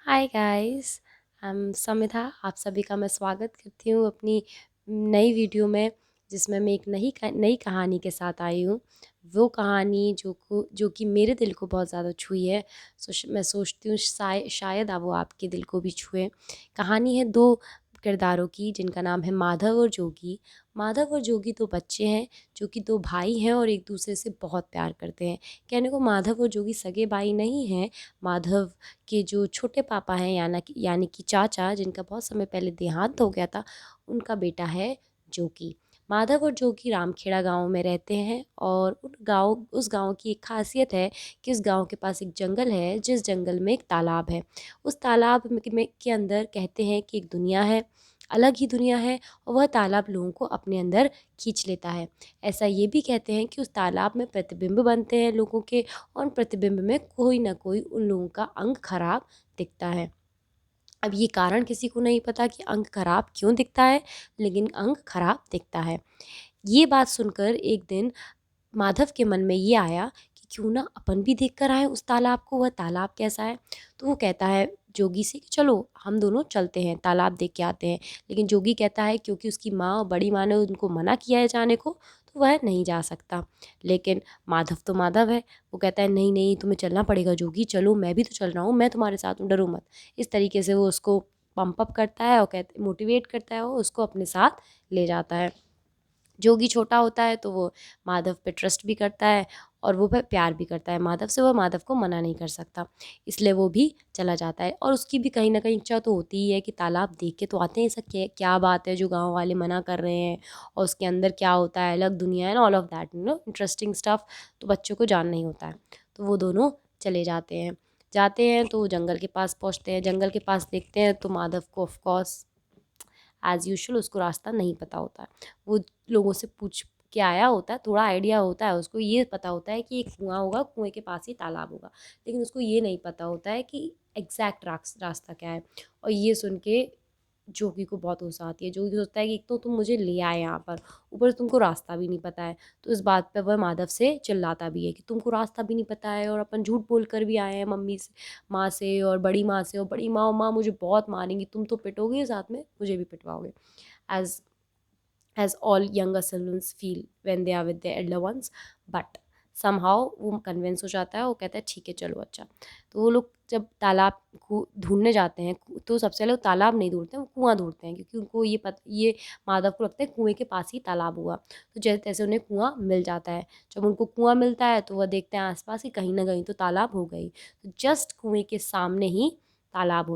Hi guys. I am समिधा। आप सभी का मैं स्वागत करती हूँ अपनी नई वीडियो में, जिसमें मैं एक नई कहानी के साथ आई हूँ। वो कहानी जो कि मेरे दिल को बहुत ज़्यादा छुई है। मैं सोचती हूँ शायद वो आपके दिल को भी छुए। कहानी है दो किरदारों की, जिनका नाम है माधव और जोगी। माधव और जोगी दो बच्चे हैं, जो कि दो भाई हैं और एक दूसरे से बहुत प्यार करते हैं। कहने को माधव और जोगी सगे भाई नहीं हैं। माधव के जो छोटे पापा हैं, यानी कि चाचा, जिनका बहुत समय पहले देहांत हो गया था, उनका बेटा है जोगी। माधव और जोगी रामखेड़ा गांव में रहते हैं और उस गांव की एक खासियत है कि उस गांव के पास एक जंगल है, जिस जंगल में एक तालाब है। उस तालाब के अंदर कहते हैं कि एक दुनिया है, अलग ही दुनिया है, और वह तालाब लोगों को अपने अंदर खींच लेता है। ऐसा ये भी कहते हैं कि उस तालाब में प्रतिबिंब बनते हैं लोगों के, और प्रतिबिंब में कोई ना कोई उन लोगों का अंग खराब दिखता है। अब ये कारण किसी को नहीं पता कि अंग खराब क्यों दिखता है, लेकिन अंग खराब दिखता है। ये बात सुनकर एक दिन माधव के मन में ये आया कि क्यों ना अपन भी देख कर आए उस तालाब को, वह तालाब कैसा है। तो वो कहता है जोगी से कि चलो हम दोनों चलते हैं, तालाब देख के आते हैं। लेकिन जोगी कहता है, क्योंकि उसकी माँ और बड़ी माँ ने उनको मना किया है जाने को, तो वह नहीं जा सकता। लेकिन माधव तो माधव है, वो कहता है नहीं नहीं, तुम्हें चलना पड़ेगा जोगी, चलो मैं भी तो चल रहा हूँ, मैं तुम्हारे साथ हूँ, डरो मत। इस तरीके से वो उसको पंप अप करता है और कहते मोटिवेट करता है, वो उसको अपने साथ ले जाता है। जोगी छोटा होता है तो वो माधव पे ट्रस्ट भी करता है और वो प्यार भी करता है माधव से, वह माधव को मना नहीं कर सकता, इसलिए वो भी चला जाता है। और उसकी भी कहीं ना कहीं इच्छा तो होती ही है कि तालाब देख के तो आते हैं, ऐसा क्या बात है जो गांव वाले मना कर रहे हैं, और उसके अंदर क्या होता है, अलग दुनिया है ना, all of that interesting stuff, तो बच्चों को जानना ही होता है। तो वो दोनों चले जाते हैं तो जंगल के पास पहुँचते हैं। जंगल के पास देखते हैं तो माधव को ऑफकोर्स एज़ यूजुअल उसको रास्ता नहीं पता होता है। वो लोगों से पूछ के आया होता है, थोड़ा आइडिया होता है उसको, ये पता होता है कि एक कुआँ होगा, कुएँ के पास ही तालाब होगा, लेकिन उसको ये नहीं पता होता है कि एग्जैक्ट रास्ता क्या है। और ये सुन के जोगी को बहुत गुस्सा आती है। जोगी सोचता है कि एक तो तुम मुझे ले आए यहाँ पर, ऊपर से तुमको रास्ता भी नहीं पता है। तो इस बात पर वह माधव से चिल्लाता भी है कि तुमको रास्ता भी नहीं पता है, और अपन झूठ बोल कर भी आए हैं मम्मी से, माँ से और बड़ी माँ से, और बड़ी माँ और माँ मुझे बहुत मारेंगी, तुम तो पिटोगे, साथ में मुझे भी पिटवाओगे, as as all younger siblings feel when they are with their elder ones। but somehow वो कन्विंस हो जाता है, वो कहता है ठीक है चलो अच्छा। तो वो लोग जब तालाब को ढूंढने जाते हैं, तो सबसे पहले वो तालाब नहीं ढूंढते हैं, वो कुआं ढूंढते हैं, क्योंकि उनको ये माधव को लगता है कुएं के पास ही तालाब हुआ। तो जैसे तैसे उन्हें कुआं मिल जाता है। जब उनको कुआं मिलता है तो वह देखते हैं आसपास ही, कहीं ना कहीं तो तालाब हो गई। तो जस्ट कुएं के सामने ही तालाब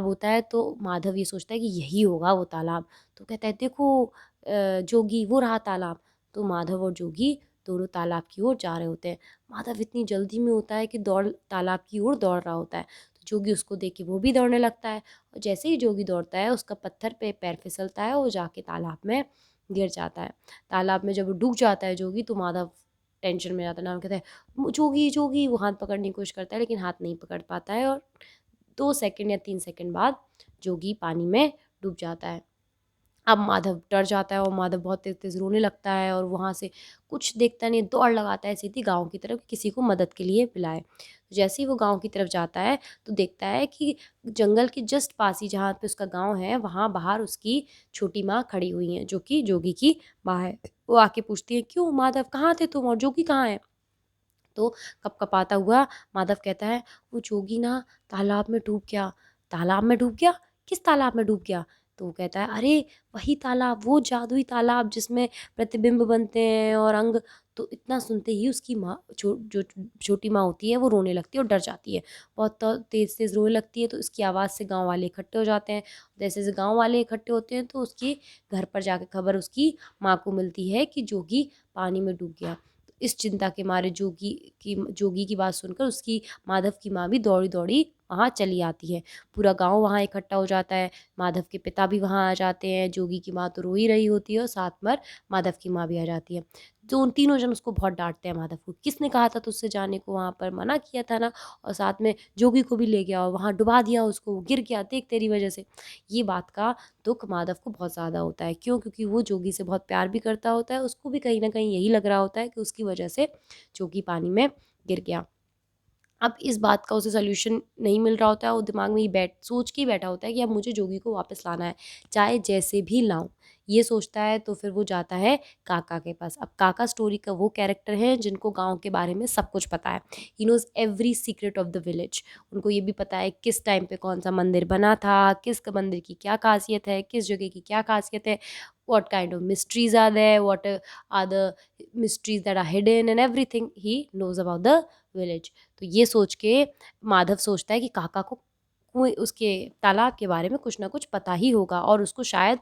होता है। तो माधव ये सोचता है कि यही होगा वो तालाब। तो कहता है देखो जोगी, वो रहा तालाब। तो माधव और जोगी दोनों तालाब की ओर जा रहे होते हैं। माधव इतनी जल्दी में होता है कि तालाब की ओर दौड़ रहा होता है। तो जोगी उसको देख के वो भी दौड़ने लगता है, और जैसे ही जोगी दौड़ता है उसका पत्थर पे पैर फिसलता है, वो जाके तालाब में गिर जाता है। तालाब में जब वो डूब जाता है जोगी, तो माधव टेंशन में जाता है ना, कहता है जोगी जोगी, वो हाथ पकड़ने की कोशिश करता है लेकिन हाथ नहीं पकड़ पाता है, और 2 सेकंड या 3 सेकंड बाद जोगी पानी में डूब जाता है। अब माधव डर जाता है और माधव बहुत तेज तेज रोने लगता है, और वहाँ से कुछ देखता नहीं, दौड़ लगाता है सीधी गांव की तरफ, किसी को मदद के लिए बुलाए। तो जैसे ही वो गांव की तरफ जाता है तो देखता है कि जंगल के जस्ट पास ही, जहाँ पे उसका गांव है, वहाँ बाहर उसकी छोटी माँ खड़ी हुई है, जो कि जोगी की माँ है। वो आके पूछती है क्यों माधव, कहाँ थे तुम, और जोगी कहाँ है। तो कपकपाता हुआ माधव कहता है वो जोगी ना तालाब में डूब गया। तालाब में डूब गया? किस तालाब में डूब गया? तो वो कहता है अरे वही तालाब, वो जादुई तालाब जिसमें प्रतिबिंब बनते हैं और अंग। तो इतना सुनते ही उसकी माँ, जो छोटी माँ होती है, वो रोने लगती है और डर जाती है, बहुत तेज तेज रोने लगती है। तो इसकी आवाज़ से गांव वाले इकट्ठे हो जाते हैं। जैसे जैसे गांव वाले इकट्ठे होते हैं तो उसके घर पर जाकर खबर उसकी माँ को मिलती है कि जोगी पानी में डूब गया। इस चिंता के मारे जोगी की बात सुनकर उसकी माधव की माँ भी दौड़ी दौड़ी वहाँ चली आती है। पूरा गांव वहाँ इकट्ठा हो जाता है। माधव के पिता भी वहाँ आ जाते हैं। जोगी की माँ तो रो ही रही होती है, और साथ में माधव की माँ भी आ जाती है। जो उन तीनों जन उसको बहुत डांटते हैं माधव को, किसने कहा था तुझसे जाने को, वहाँ पर मना किया था ना, और साथ में जोगी को भी ले गया और वहाँ डुबा दिया उसको, वो गिर गया देख तेरी वजह से। ये बात का दुख माधव को बहुत ज़्यादा होता है। क्यों? क्योंकि वो जोगी से बहुत प्यार भी करता होता है, उसको भी कहीं ना कहीं यही लग रहा होता है कि उसकी वजह से जोगी पानी में गिर गया। अब इस बात का उसे सॉल्यूशन नहीं मिल रहा होता है, वो दिमाग में ही सोच के ही बैठा होता है कि अब मुझे जोगी को वापस लाना है, चाहे जैसे भी लाऊं। ये सोचता है तो फिर वो जाता है काका के पास। अब काका स्टोरी का वो कैरेक्टर है जिनको गांव के बारे में सब कुछ पता है। He knows every secret of the village. उनको ये भी पता है किस टाइम पे कौन सा मंदिर बना था, किस मंदिर की क्या खासियत है, किस जगह की क्या खासियत है, what kind of mysteries are there, what are the mysteries that are hidden, and everything he knows about the village। तो ये सोच के माधव सोचता है कि काका को कोई उसके तालाब के बारे में कुछ ना कुछ पता ही होगा और उसको शायद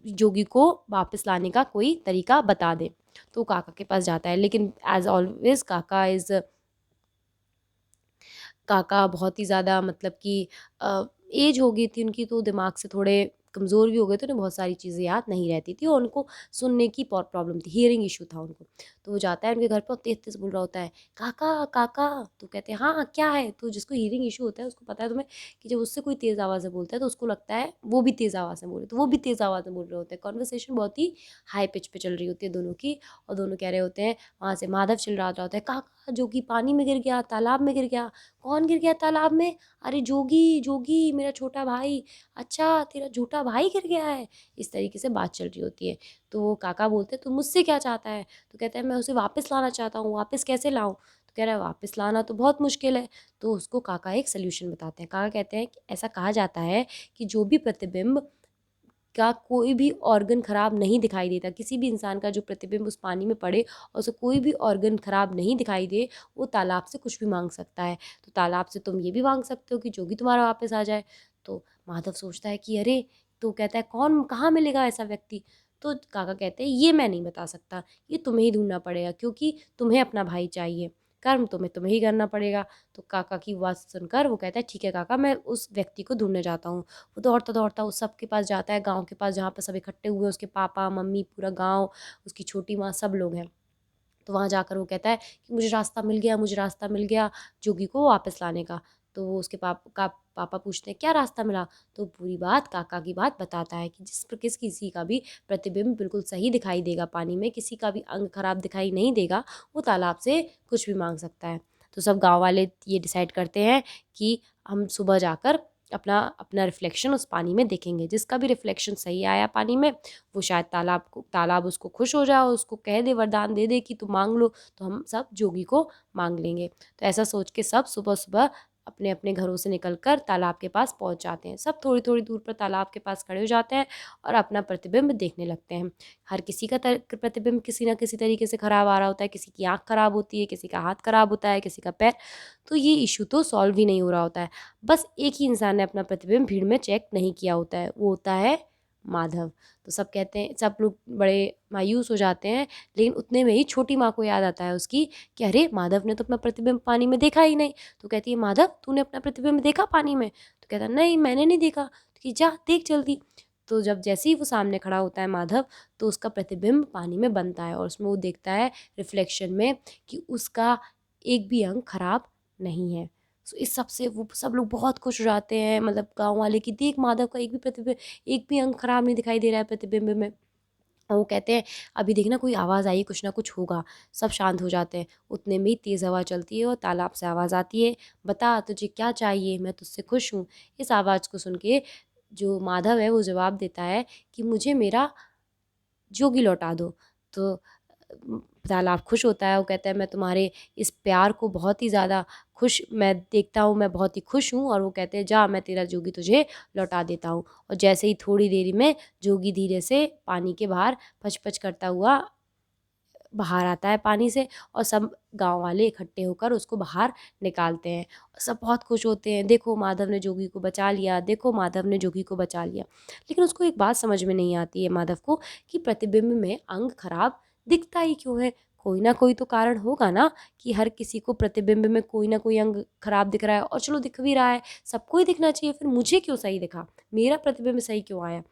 जोगी को वापस लाने का कोई तरीका बता दे। तो काका के पास जाता है, लेकिन एज ऑलवेज काका बहुत ही ज़्यादा मतलब कि एज हो गई थी उनकी, तो दिमाग से थोड़े कमज़ोर भी हो गए थे, उन्हें बहुत सारी चीज़ें याद नहीं रहती थी और उनको सुनने की प्रॉब्लम थी, हियरिंग इशू था उनको। तो वो जाता है उनके घर पे और तेज़-तेज़ बोल रहा होता है, "काका, काका।" तो कहते हैं, "हाँ, हाँ, क्या है?" तो जिसको हियरिंग इशू होता है उसको पता है तुम्हें कि जब उससे कोई तेज़ आवाज़ में बोलता है तो उसको लगता है वो भी तेज़ आवाज़ में बोले, तो वो भी तेज़ आवाज़ में बोल रहे होते हैं। कन्वर्सेशन बहुत ही हाई पिच पे चल रही होती है दोनों की और दोनों कह रहे होते हैं, वहाँ से माधव चिल्ला रहा होता है, "काका, जोगी पानी में गिर गया, तालाब में गिर गया।" "कौन गिर गया तालाब में?" "अरे जोगी, जोगी मेरा छोटा भाई।" "अच्छा तेरा छोटा भाई गिर गया है?" इस तरीके से बात चल रही होती है। तो काका बोलते हैं, "तू मुझसे क्या चाहता है?" तो कहता है, "मैं उसे वापस लाना चाहता हूँ।" "वापस कैसे लाऊँ?" तो कह रहा है, "वापस लाना तो बहुत मुश्किल है।" तो उसको काका एक सॉल्यूशन बताते हैं। काका कहते हैं कि ऐसा कहा जाता है कि जो भी प्रतिबिंब का कोई भी ऑर्गन खराब नहीं दिखाई देता, किसी भी इंसान का जो प्रतिबिंब उस पानी में पड़े और उसे कोई भी ऑर्गन खराब नहीं दिखाई दे, वो तालाब से कुछ भी मांग सकता है। तो तालाब से तुम ये भी मांग सकते हो कि जोगी तुम्हारा वापस आ जाए। तो माधव सोचता है कि अरे, तो कहता है कौन कहाँ मिलेगा ऐसा व्यक्ति। तो काका कहते हैं ये मैं नहीं बता सकता, ये तुम्हें ही ढूंढना पड़ेगा, क्योंकि तुम्हें अपना भाई चाहिए, कर्म तुम्हें ही करना पड़ेगा। तो काका की बात सुनकर वो कहता है ठीक है काका, मैं उस व्यक्ति को ढूंढने जाता हूँ। वो दौड़ता-दौड़ता उस सब के पास जाता है, गाँव के पास जहाँ पे सब इकट्ठे हुए हैं, उसके पापा, मम्मी, पूरा गाँव, उसकी छोटी माँ, सब लोग हैं। तो वहाँ जाकर वो कहता है कि मुझे रास्ता मिल गया, मुझे रास्ता मिल गया जोगी को वापस लाने का। तो वो उसके पापा पूछते हैं क्या रास्ता मिला? तो पूरी बात काका की बात बताता है कि किसी का भी प्रतिबिंब बिल्कुल सही दिखाई देगा पानी में, किसी का भी अंग खराब दिखाई नहीं देगा, वो तालाब से कुछ भी माँग सकता है। तो सब गाँव वाले ये डिसाइड करते हैं कि हम सुबह जाकर अपना अपना रिफ्लेक्शन उस पानी में देखेंगे। जिसका भी रिफ्लेक्शन सही आया पानी में, वो शायद तालाब उसको खुश हो जाए, उसको कह दे, वरदान दे दे कि तुम मांग लो, तो हम सब जोगी को मांग लेंगे। तो ऐसा सोच के सब सुबह सुबह अपने अपने घरों से निकलकर तालाब के पास पहुंच जाते हैं। सब थोड़ी थोड़ी दूर पर तालाब के पास खड़े हो जाते हैं और अपना प्रतिबिंब देखने लगते हैं। हर किसी का प्रतिबिंब किसी ना किसी तरीके से खराब आ रहा होता है, किसी की आँख खराब होती है, किसी का हाथ खराब होता है, किसी का पैर। तो ये इशू तो सॉल्व ही नहीं हो रहा होता है। बस एक ही इंसान ने अपना प्रतिबिंब भीड़ में चेक नहीं किया होता है, वो होता है माधव। तो सब कहते हैं, सब लोग बड़े मायूस हो जाते हैं, लेकिन उतने में ही छोटी माँ को याद आता है उसकी कि अरे माधव ने तो अपना प्रतिबिंब पानी में देखा ही नहीं। तो कहती है माधव तूने अपना प्रतिबिंब देखा पानी में? तो कहता नहीं मैंने नहीं देखा। तो कि जा देख जल्दी। तो जब जैसे ही वो सामने खड़ा होता है माधव, तो उसका प्रतिबिंब पानी में बनता है और उसमें वो देखता है रिफ्लेक्शन में कि उसका एक भी अंग खराब नहीं है। सो इस सब से वो सब लोग बहुत खुश हो जाते हैं, मतलब गाँव वाले, कि देख माधव का एक भी अंग खराब नहीं दिखाई दे रहा है प्रतिबिंब में। और वो कहते हैं अभी देखना कोई आवाज़ आई, कुछ ना कुछ होगा। सब शांत हो जाते हैं। उतने में ही तेज़ हवा चलती है और तालाब से आवाज़ आती है, बता तुझे क्या चाहिए, मैं तुझसे खुश हूँ। इस आवाज़ को सुन के जो माधव है वो जवाब देता है कि मुझे मेरा जोगी लौटा दो। तो तालाब खुश होता है, वो कहता है मैं तुम्हारे इस प्यार को बहुत ही ज़्यादा खुश मैं देखता हूँ, मैं बहुत ही खुश हूँ। और वो कहते हैं जा मैं तेरा जोगी तुझे लौटा देता हूँ। और जैसे ही थोड़ी देरी में जोगी धीरे से पानी के बाहर पच-पच करता हुआ बाहर आता है पानी से और सब गाँव वाले इकट्ठे होकर उसको बाहर निकालते हैं। सब बहुत खुश होते हैं, देखो माधव ने जोगी को बचा लिया, देखो माधव ने जोगी को बचा लिया। लेकिन उसको एक बात समझ में नहीं आती है माधव को कि प्रतिबिंब में अंग खराब दिखता ही क्यों है? कोई ना कोई तो कारण होगा ना कि हर किसी को प्रतिबिंब में कोई ना कोई अंग खराब दिख रहा है, और चलो दिख भी रहा है, सबको ही दिखना चाहिए, फिर मुझे क्यों सही दिखा? मेरा प्रतिबिंब सही क्यों आया?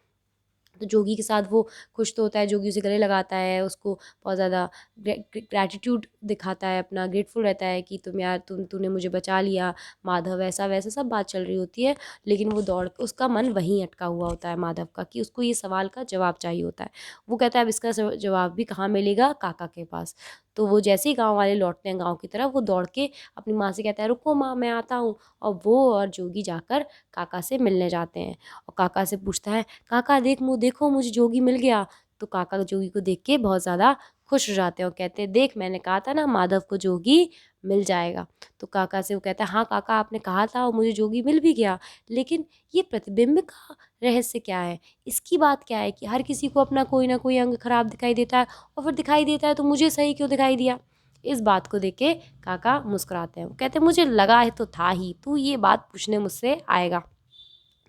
तो जोगी के साथ वो खुश तो होता है, जोगी उसे गले लगाता है, उसको बहुत ज़्यादा ग्रैटिट्यूड दिखाता है, अपना ग्रेटफुल रहता है कि तुम यार तूने मुझे बचा लिया माधव, ऐसा वैसा सब बात चल रही होती है। लेकिन वो दौड़ उसका मन वहीं अटका हुआ होता है माधव का, कि उसको ये सवाल का जवाब चाहिए होता है। वो कहता है अब इसका जवाब भी कहाँ मिलेगा? काका के पास। तो वो जैसे ही गाँव वाले लौटते हैं गाँव की तरफ, वो दौड़ के अपनी माँ से कहता है रुको माँ मैं आता हूँ। और वो और जोगी जाकर काका से मिलने जाते हैं और काका से पूछता है काका देखो मुझे जोगी मिल गया। तो काका जोगी को देख के बहुत ज़्यादा खुश हो जाते हैं और कहते हैं देख मैंने कहा था ना माधव को जोगी मिल जाएगा। तो काका से वो कहता है हाँ काका आपने कहा था और मुझे जोगी मिल भी गया, लेकिन ये प्रतिबिंब का रहस्य क्या है, इसकी बात क्या है कि हर किसी को अपना कोई ना कोई अंग खराब दिखाई देता है और फिर दिखाई देता है तो मुझे सही क्यों दिखाई दिया। इस बात को देख के काका मुस्कुराते हैं, वो कहते हैं मुझे लगा है तो था ही तू ये बात पूछने मुझसे आएगा।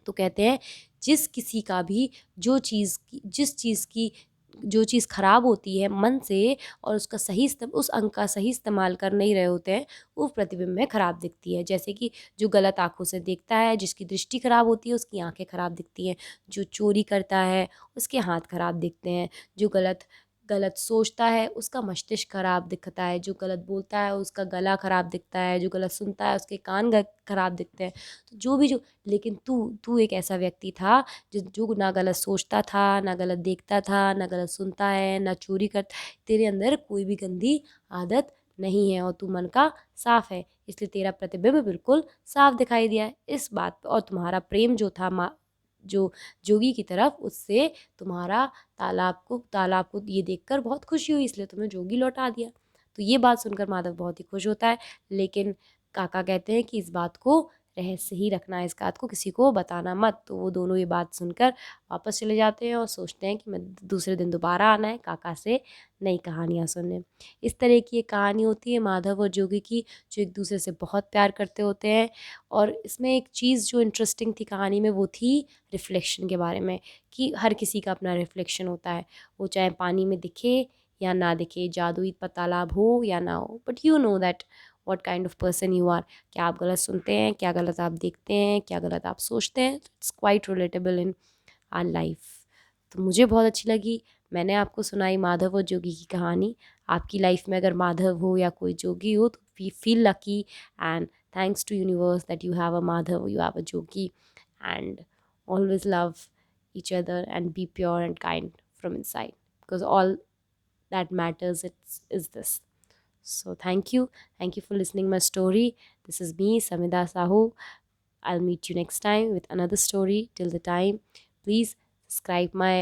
तो कहते हैं जिस किसी का भी जो चीज़ खराब होती है मन से और उसका उस अंग का सही इस्तेमाल कर नहीं रहे होते हैं, वो प्रतिबिंब में खराब दिखती है। जैसे कि जो गलत आँखों से देखता है, जिसकी दृष्टि खराब होती है उसकी आँखें खराब दिखती हैं, जो चोरी करता है उसके हाथ खराब दिखते हैं, जो गलत गलत सोचता है उसका मस्तिष्क खराब दिखता है, जो गलत बोलता है उसका गला खराब दिखता है, जो गलत सुनता है उसके कान खराब दिखते हैं। तो जो भी जो लेकिन तू तू एक ऐसा व्यक्ति था जो ना गलत सोचता था, ना गलत देखता था, ना गलत सुनता है, ना चोरी करता। तेरे अंदर कोई भी गंदी आदत नहीं है और तू मन का साफ है, इसलिए तेरा प्रतिबिंब बिल्कुल साफ दिखाई दिया है। इस बात पे और तुम्हारा प्रेम जो था जो जोगी की तरफ, उससे तुम्हारा तालाब को ये देखकर बहुत खुशी हुई, इसलिए तुम्हें जोगी लौटा दिया। तो ये बात सुनकर माधव बहुत ही खुश होता है, लेकिन काका कहते हैं कि इस बात को रहस्य ही रखना है, इस बात को किसी को बताना मत। तो वो दोनों ये बात सुनकर वापस चले जाते हैं और सोचते हैं कि मैं दूसरे दिन दोबारा आना है काका से नई कहानियाँ सुनने। इस तरह की एक कहानी होती है माधव और जोगी की, जो एक दूसरे से बहुत प्यार करते होते हैं। और इसमें एक चीज़ जो इंटरेस्टिंग थी कहानी में, वो थी रिफ्लेक्शन के बारे में, कि हर किसी का अपना रिफ्लेक्शन होता है, वो चाहे पानी में दिखे या ना दिखे, जादुई तालाब हो या ना हो, but you know that what kind of person you are. क्या आप गलत सुनते हैं, क्या गलत आप देखते हैं, क्या गलत आप सोचते हैं। It's quite relatable in our life. तो मुझे बहुत अच्छी लगी, मैंने आपको सुनाई माधव और जोगी की कहानी। आपकी लाइफ में अगर माधव हो या कोई जोगी हो तो we feel lucky, and thanks to universe that you have a Madhav, you have a Jogi, and always love each other and be pure and kind from inside, because all that matters is this. So thank you for listening my story. This is me Samida Sahu. I'll meet you next time with another story. Till the time, please subscribe my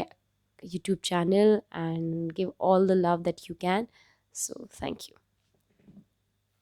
YouTube channel and give all the love that you can. So thank you.